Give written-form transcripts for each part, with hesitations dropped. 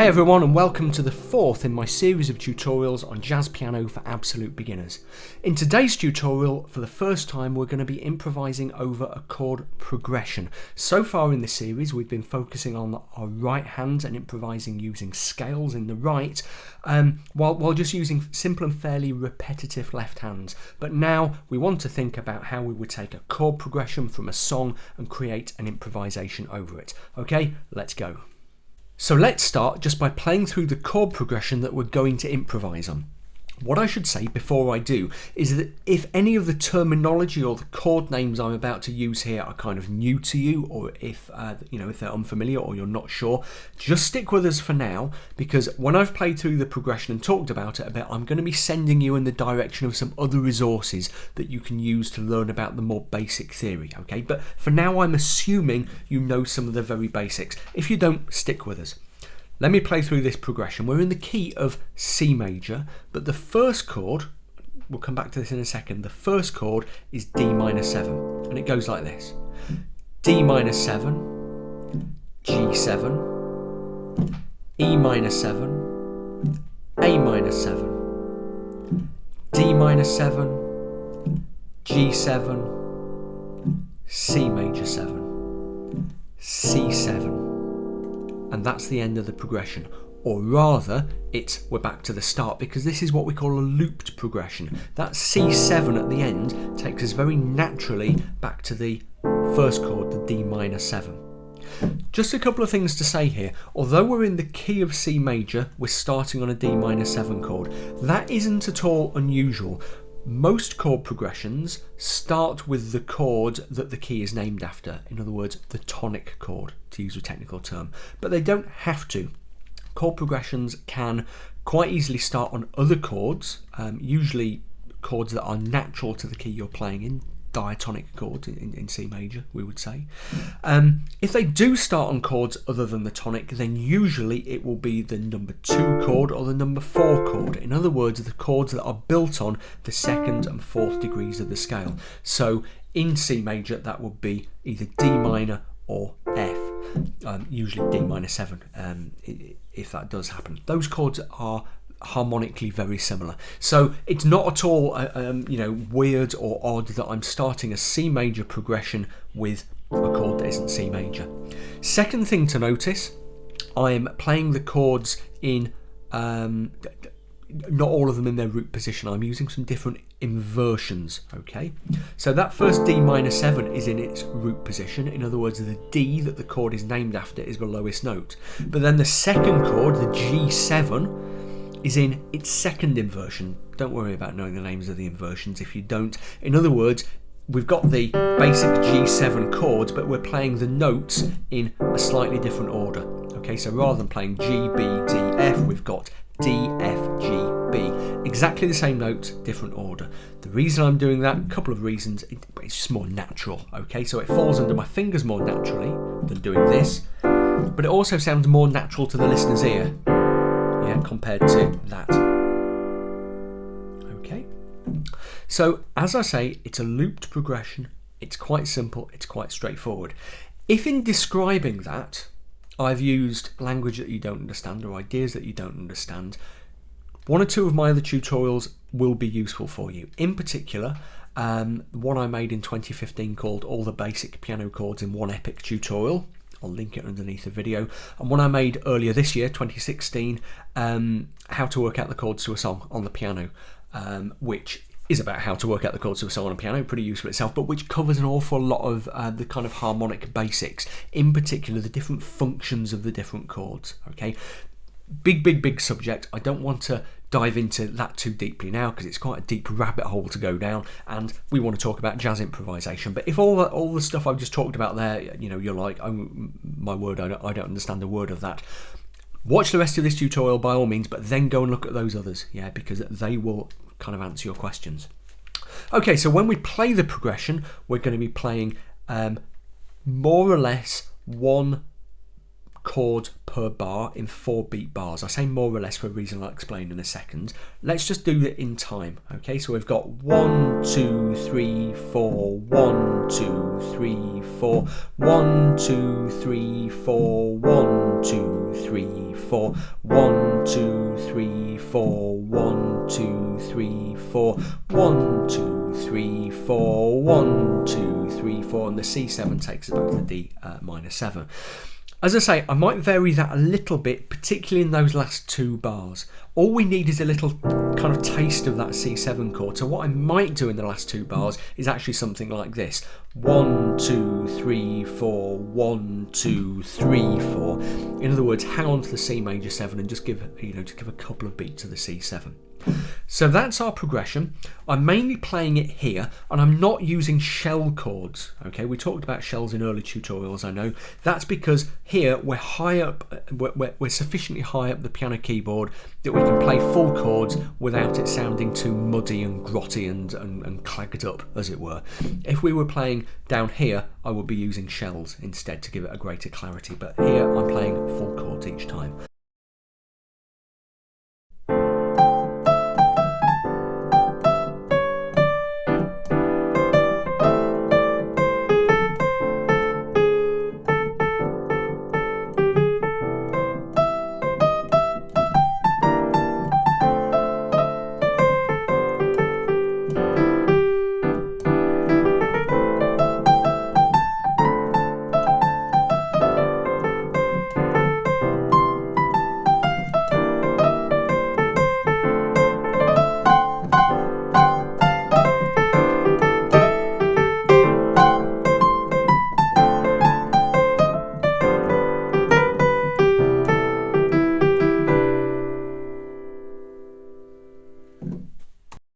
Hi everyone and welcome to the fourth in my series of tutorials on jazz piano for absolute beginners. In today's tutorial, for the first time, we're going to be improvising over a chord progression. So far in the series, we've been focusing on our right hand and improvising using scales in the right, while just using simple and fairly repetitive left hands. But now we want to think about how we would take a chord progression from a song and create an improvisation over it. Okay, let's go. So let's start just by playing through the chord progression that we're going to improvise on. What I should say before I do is that if any of the terminology or the chord names I'm about to use here are kind of new to you, or if if they're unfamiliar or you're not sure, just stick with us for now, because when I've played through the progression and talked about it a bit, I'm going to be sending you in the direction of some other resources that you can use to learn about the more basic theory, okay? But for now, I'm assuming you know some of the very basics. If you don't, stick with us. Let me play through this progression. We're in the key of C major, but the first chord, we'll come back to this in a second, the first chord is D minor 7, and it goes like this. D minor 7, G7, E minor 7, A minor 7, D minor 7, G7, C major 7, C7. And that's the end of the progression, or rather we're back to the start, because this is what we call a looped progression. That C7 at the end takes us very naturally back to the first chord, the D minor 7. Just a couple of things to say here. Although we're in the key of C major, we're starting on a D minor 7 chord. That isn't at all unusual. Most chord progressions start with the chord that the key is named after, in other words, the tonic chord, to use a technical term, but they don't have to. Chord progressions can quite easily start on other chords, usually chords that are natural to the key you're playing in, diatonic chords in C major, we would say. If they do start on chords other than the tonic, then usually it will be the number 2 chord or the number 4 chord. In other words, the chords that are built on the 2nd and 4th degrees of the scale. So in C major, that would be either D minor or F, usually D minor 7, if that does happen. Those chords are harmonically very similar, so it's not at all weird or odd that I'm starting a C major progression with a chord that isn't C major. Second thing to notice, I'm playing the chords in not all of them in their root position. I'm using some different inversions, okay? So that first D minor 7 is in its root position. In other words, the D that the chord is named after is the lowest note. But then the second chord, the G7, is in its second inversion. Don't worry about knowing the names of the inversions if you don't. In other words, we've got the basic G7 chords, but we're playing the notes in a slightly different order. Okay, so rather than playing G, B, D, F, we've got D, F, G, B. Exactly the same notes, different order. The reason I'm doing that, a couple of reasons, it's just more natural. Okay, so it falls under my fingers more naturally than doing this, but it also sounds more natural to the listener's ear. Yeah, compared to that. Okay, so as I say, it's a looped progression. It's quite simple, it's quite straightforward. If in describing that I've used language that you don't understand or ideas that you don't understand, one or two of my other tutorials will be useful for you. In particular, one I made in 2015 called All the Basic Piano Chords in One Epic tutorial. I'll link it underneath the video. And one I made earlier this year, 2016, how to work out the chords to a song on the piano, which is about how to work out the chords to a song on a piano, pretty useful itself, but which covers an awful lot of the kind of harmonic basics, in particular the different functions of the different chords, okay? Big subject. I don't want to dive into that too deeply now because it's quite a deep rabbit hole to go down, and we want to talk about jazz improvisation. But if all the stuff I've just talked about there, you're like, oh my word, I don't understand a word of that, watch the rest of this tutorial by all means, but then go and look at those others, yeah, because they will kind of answer your questions. Okay, so when we play the progression, we're going to be playing more or less one chord per per bar in 4 beat bars. I say more or less for a reason I'll explain in a second. Let's just do it in time. Okay, so we've got 1, 2, 3, 4, 1, 2, 3, 4, 1, 2, 3, 4, 1, 2, 3, 4, 1, 2, 3, 4, 1, 2, 3, 4, 1, 2, 3, 4, 1, 2, 3, 4, and the C7 takes us back to the D minor 7. As I say, I might vary that a little bit, particularly in those last 2 bars. All we need is a little kind of taste of that C7 chord. So what I might do in the last 2 bars is actually something like this. 1, 2, 3, 4, 1, 2, 3, 4. In other words, hang on to the C major 7 and just give a couple of beats to the C7. So that's our progression. I'm mainly playing it here, and I'm not using shell chords. Okay, we talked about shells in early tutorials, I know. That's because here we're high up, we're sufficiently high up the piano keyboard that we can play full chords without it sounding too muddy and grotty and clagged up, as it were. If we were playing down here, I would be using shells instead to give it a greater clarity, but here I'm playing full chords each time.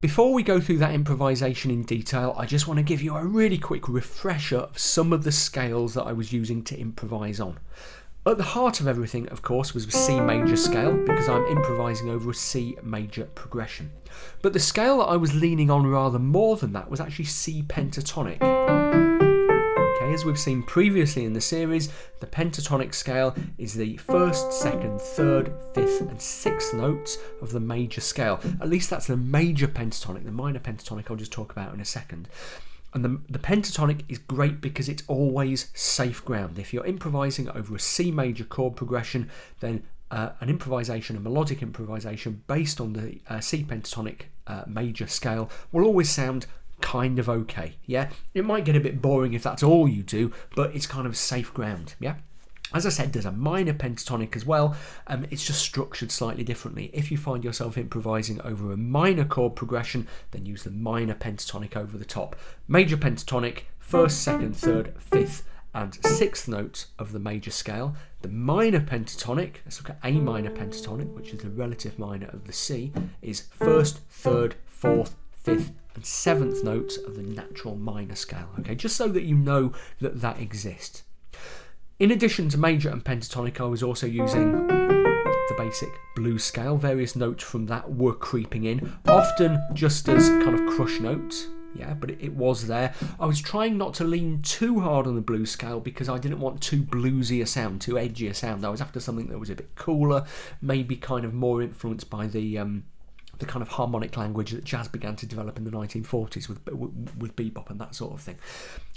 Before we go through that improvisation in detail, I just want to give you a really quick refresher of some of the scales that I was using to improvise on. At the heart of everything, of course, was a C major scale, because I'm improvising over a C major progression. But the scale that I was leaning on rather more than that was actually C pentatonic. Okay, as we've seen previously in the series, the pentatonic scale is the 1st, 2nd, 3rd, 5th and 6th notes of the major scale. At least that's the major pentatonic. The minor pentatonic I'll just talk about in a second. And the pentatonic is great because it's always safe ground. If you're improvising over a C major chord progression, then an improvisation, a melodic improvisation based on the C pentatonic major scale will always sound kind of okay. Yeah, it might get a bit boring if that's all you do, but it's kind of safe ground. Yeah. As I said, there's a minor pentatonic as well. It's just structured slightly differently. If you find yourself improvising over a minor chord progression, then use the minor pentatonic over the top. Major pentatonic, 1st, 2nd, 3rd, 5th and 6th notes of the major scale. The minor pentatonic, let's look at A minor pentatonic, which is the relative minor of the C, is 1st, 3rd, 4th, 5th and 7th notes of the natural minor scale. Okay, just so that you know that that exists. In addition to major and pentatonic, I was also using the basic blues scale. Various notes from that were creeping in, often just as kind of crush notes. Yeah, but it was there. I was trying not to lean too hard on the blues scale because I didn't want too bluesy a sound, too edgy a sound. I was after something that was a bit cooler, maybe kind of more influenced by the kind of harmonic language that jazz began to develop in the 1940s with bebop and that sort of thing.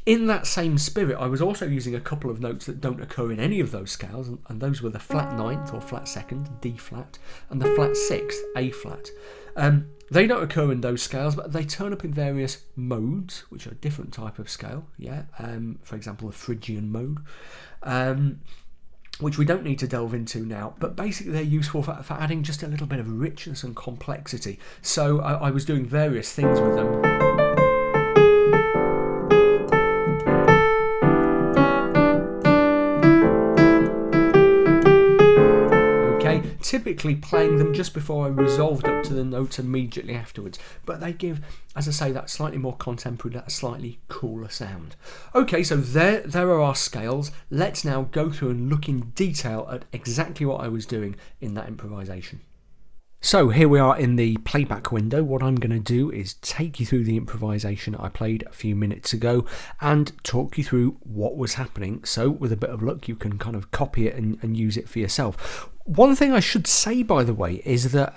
In that same spirit, I was also using a couple of notes that don't occur in any of those scales, and those were the flat 9th or flat 2nd, D flat, and the flat 6th, A flat. They don't occur in those scales, but they turn up in various modes, which are a different type of scale. Yeah, for example, the Phrygian mode. Which we don't need to delve into now, but basically they're useful for adding just a little bit of richness and complexity. So I was doing various things with them. Okay, typically playing them just before I resolved up to the notes immediately afterwards, but they give, as I say, that slightly more contemporary, that slightly cooler sound. Okay, so there are our scales. Let's now go through and look in detail at exactly what I was doing in that improvisation. So here we are in the playback window. What I'm going to do is take you through the improvisation I played a few minutes ago and talk you through what was happening. So with a bit of luck, you can kind of copy it and use it for yourself. One thing I should say, by the way, is that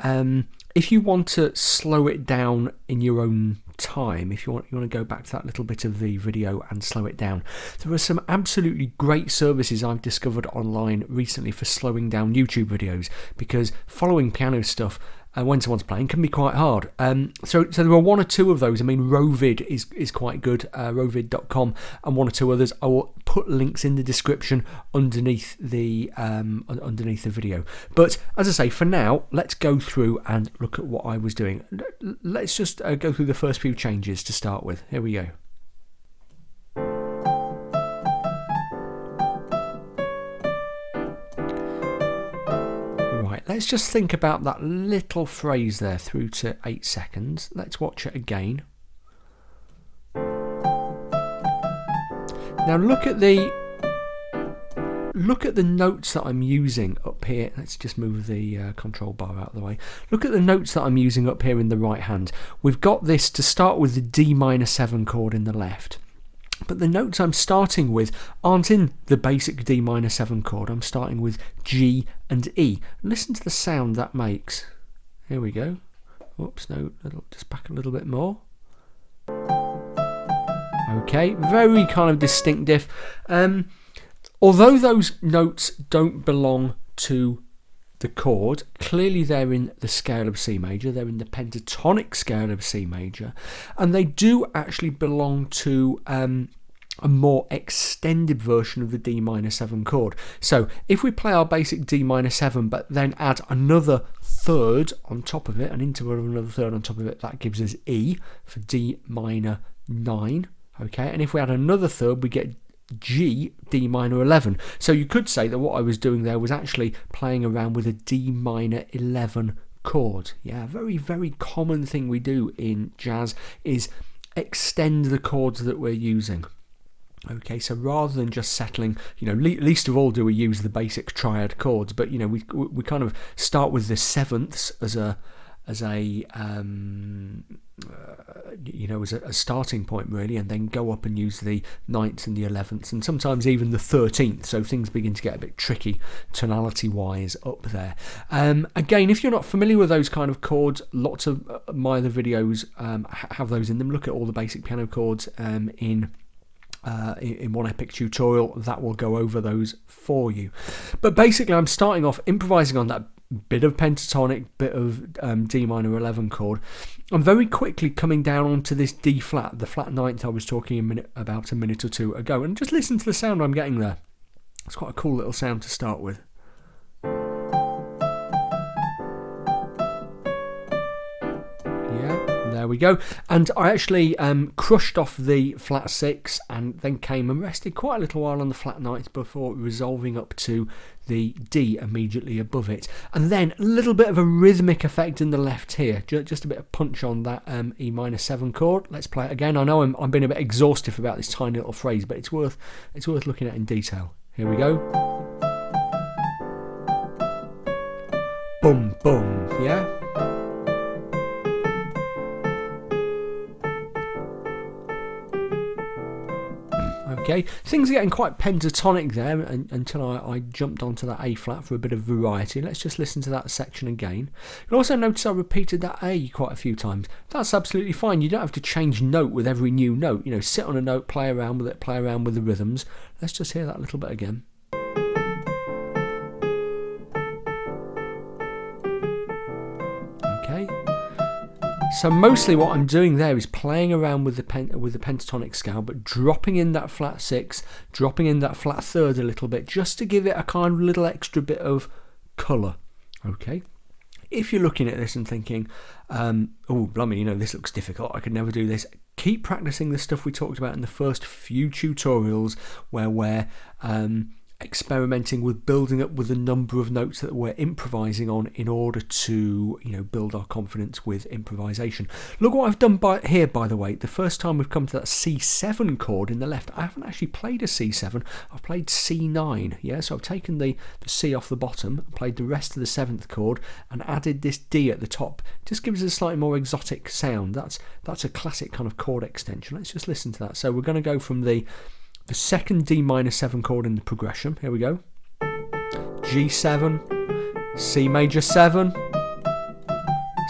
if you want to slow it down in your own time, if you want to go back to that little bit of the video and slow it down, there are some absolutely great services I've discovered online recently for slowing down YouTube videos, because following piano stuff when someone's playing can be quite hard. So there are one or two of those. I mean, Rovid is quite good, rovid.com, and one or two others. I will put links in the description underneath the video. But as I say, for now, let's go through and look at what I was doing. Let's just go through the first few changes to start with. Here we go. Let's just think about that little phrase there through to 8 seconds. Let's watch it again. Now look at the notes that I'm using up here. Let's just move the control bar out of the way. Look at the notes that I'm using up here in the right hand. We've got this to start with the D minor 7 chord in the left. But the notes I'm starting with aren't in the basic D minor 7 chord. I'm starting with G and E. Listen to the sound that makes. Here we go. Oops, no, just back a little bit more. Okay, very kind of distinctive. Although those notes don't belong to the chord, clearly they're in the scale of C major, they're in the pentatonic scale of C major, and they do actually belong to a more extended version of the D minor 7 chord. So if we play our basic D minor 7 but then add another third on top of it, an interval of another third on top of it, that gives us E for D minor 9. Okay, and if we add another third, we get G, D minor 11. So you could say that what I was doing there was actually playing around with a D minor 11 chord. Yeah, very, very common thing we do in jazz is extend the chords that we're using. Okay, so rather than just settling, least of all do we use the basic triad chords, but we kind of start with the sevenths as a starting point really, and then go up and use the ninths and the 11ths and sometimes even the 13th, so things begin to get a bit tricky tonality wise up there. Again, if you're not familiar with those kind of chords, lots of my other videos have those in them. Look at all the basic piano chords in one epic tutorial that will go over those for you. But basically I'm starting off improvising on that bit of pentatonic, bit of D minor 11 chord. I'm very quickly coming down onto this D flat, the flat ninth I was talking about a minute or two ago, and just listen to the sound I'm getting there. It's quite a cool little sound to start with. There we go, and I actually crushed off the flat 6 and then came and rested quite a little while on the flat ninth before resolving up to the D immediately above it, and then a little bit of a rhythmic effect in the left here, just a bit of punch on that E minor 7 chord. Let's play it again. I know I'm being a bit exhaustive about this tiny little phrase, but it's worth looking at in detail. Here we go. Boom, boom, yeah. Okay, things are getting quite pentatonic there until I jumped onto that A flat for a bit of variety. Let's just listen to that section again. You'll also notice I repeated that A quite a few times. That's absolutely fine. You don't have to change note with every new note. Sit on a note, play around with it, play around with the rhythms. Let's just hear that a little bit again. So mostly what I'm doing there is playing around with the pentatonic scale, but dropping in that flat 6, dropping in that flat third a little bit, just to give it a kind of little extra bit of colour. Okay. If you're looking at this and thinking, oh, blimey, this looks difficult, I could never do this, keep practicing the stuff we talked about in the first few tutorials where we're experimenting with building up with the number of notes that we're improvising on in order to, build our confidence with improvisation. Look what I've done here, by the way. The first time we've come to that C7 chord in the left, I haven't actually played a C7. I've played C9. Yeah, so I've taken the C off the bottom, played the rest of the 7th chord, and added this D at the top. Just gives it a slightly more exotic sound. That's a classic kind of chord extension. Let's just listen to that. So we're going to go from the second D minor 7 chord in the progression. Here we go. G7, C major 7,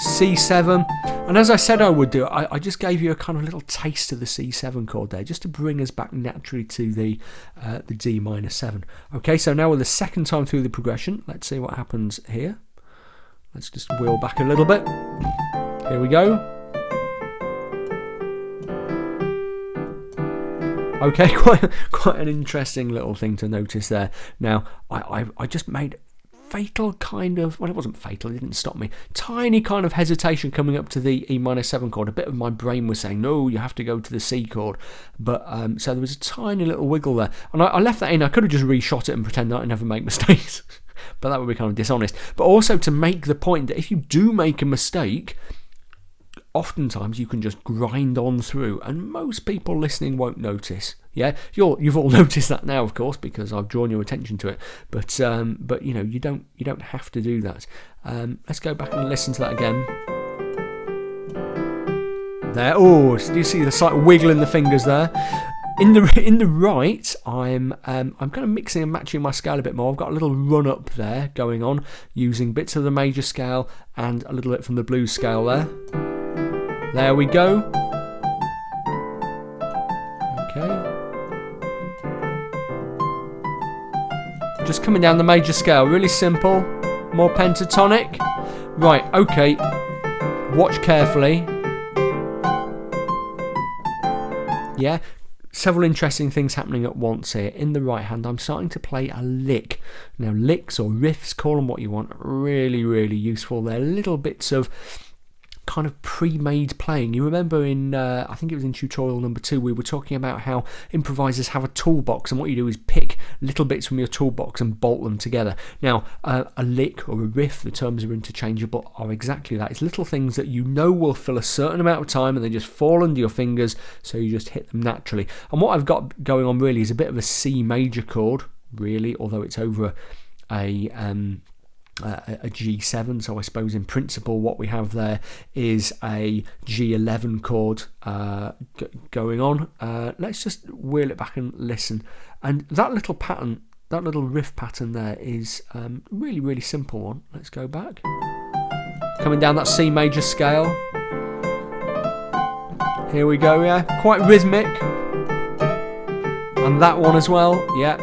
C7. And as I said I would do, I just gave you a kind of little taste of the C7 chord there, just to bring us back naturally to the D minor 7. Okay, so now we're the second time through the progression. Let's see what happens here. Let's just wheel back a little bit. Here we go. Okay, quite an interesting little thing to notice there. Now, I just made fatal kind of, well, it wasn't fatal, it didn't stop me, tiny kind of hesitation coming up to the E minor 7 chord. A bit of my brain was saying, no, you have to go to the C chord. But so there was a tiny little wiggle there. And I left that in. I could have just reshot it and pretend that I never make mistakes. But that would be kind of dishonest. But also to make the point that if you do make a mistake, oftentimes you can just grind on through, and most people listening won't notice. Yeah, you've all noticed that now, of course, because I've drawn your attention to it. But you don't have to do that. Let's go back and listen to that again. There. Oh, do you see the slight wiggle in the fingers there? In the right, I'm kind of mixing and matching my scale a bit more. I've got a little run up there going on, using bits of the major scale and a little bit from the blues scale there. There we go. Okay. Just coming down the major scale, really simple. More pentatonic. Right, okay. Watch carefully. Yeah. Several interesting things happening at once here. In the right hand, I'm starting to play a lick. Now, licks or riffs, call them what you want, really, really useful. They're little bits of kind of pre-made playing. You remember in, I think it was in tutorial number 2, we were talking about how improvisers have a toolbox, and what you do is pick little bits from your toolbox and bolt them together. Now, a lick or a riff, the terms are interchangeable, are exactly that. It's little things that you know will fill a certain amount of time and they just fall under your fingers, so you just hit them naturally. And what I've got going on really is a bit of a C major chord, really, although it's over a G7, so I suppose in principle what we have there is a G11 chord going on. Let's just wheel it back and listen. And that little pattern, that little riff pattern there is really, really simple one. Let's go back. Coming down that C major scale. Here we go, yeah. Quite rhythmic. And that one as well, yeah.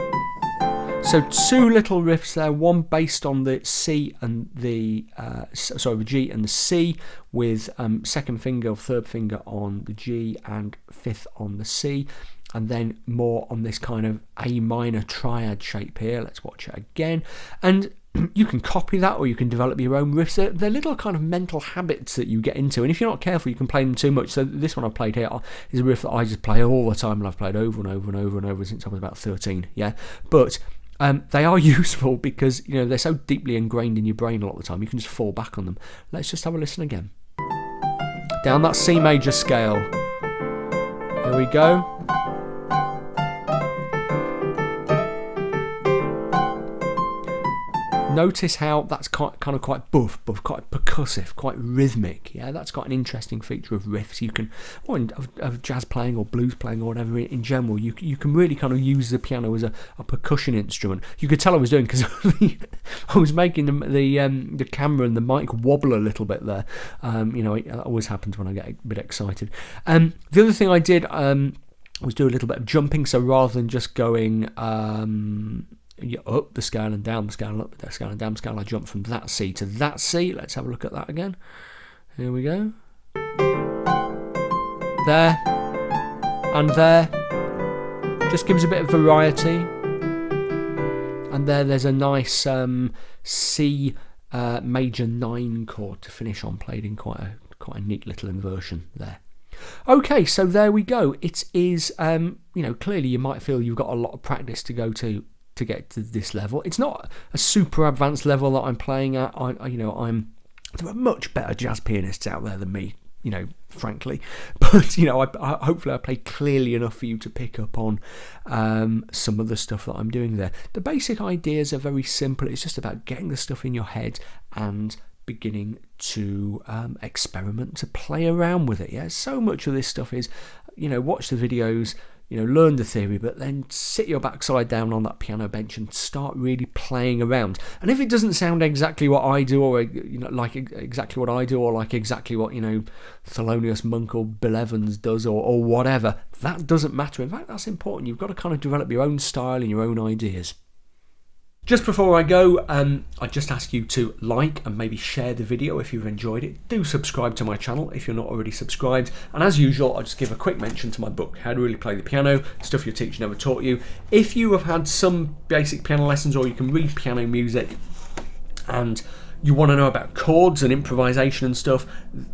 So 2 little riffs there, one based on the C and the the G and the C, with second finger or third finger on the G and fifth on the C, and then more on this kind of A minor triad shape here. Let's watch it again. And you can copy that, or you can develop your own riffs. They're little kind of mental habits that you get into, and if you're not careful, you can play them too much. So this one I've played here is a riff that I just play all the time, and I've played over and over and over and over since I was about 13. Yeah, but they are useful because they're so deeply ingrained in your brain a lot of the time. You can just fall back on them. Let's just have a listen again. Down that C major scale. Here we go. Notice how that's kind of quite buff, quite percussive, quite rhythmic. Yeah, that's got an interesting feature of riffs. You can, or of jazz playing or blues playing or whatever in general. You can really kind of use the piano as a percussion instrument. You could tell I was doing, because I was making the camera and the mic wobble a little bit there. It always happens when I get a bit excited. The other thing I did was do a little bit of jumping. So rather than just going up the scale and down the scale and up the scale and down the scale, I jump from that C to that C. Let's have a look at that again. Here we go. There and there. Just gives a bit of variety. And there's a nice C major 9 chord to finish on, played in quite a neat little inversion there. Okay, so there we go. It is, clearly you might feel you've got a lot of practice to go to to get to this level. It's not a super advanced level that I'm playing at. There are much better jazz pianists out there than me, frankly. But, hopefully I play clearly enough for you to pick up on some of the stuff that I'm doing there. The basic ideas are very simple. It's just about getting the stuff in your head and beginning to experiment, to play around with it. Yeah, so much of this stuff is, watch the videos, learn the theory, but then sit your backside down on that piano bench and start really playing around. And if it doesn't sound exactly what I do, or like exactly what I do, or like exactly what Thelonious Monk or Bill Evans does, or whatever, that doesn't matter. In fact, that's important. You've got to kind of develop your own style and your own ideas. Just before I go, I just ask you to like and maybe share the video if you've enjoyed it. Do subscribe to my channel if you're not already subscribed. And as usual, I'll just give a quick mention to my book, How to Really Play the Piano, Stuff Your Teacher Never Taught You. If you have had some basic piano lessons, or you can read piano music and you want to know about chords and improvisation and stuff,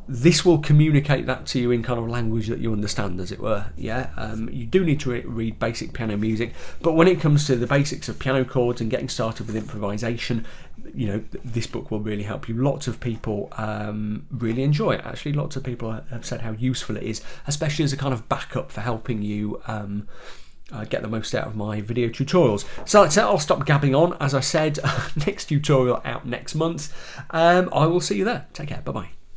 this will communicate that to you in kind of language that you understand, as it were. You do need to read basic piano music, but when it comes to the basics of piano chords and getting started with improvisation, this book will really help you. Lots of people really enjoy it. Actually, lots of people have said how useful it is, especially as a kind of backup for helping you get the most out of my video tutorials. So that's it, I'll stop gabbing on. As I said, next tutorial out next month. I will see you there. Take care, bye bye.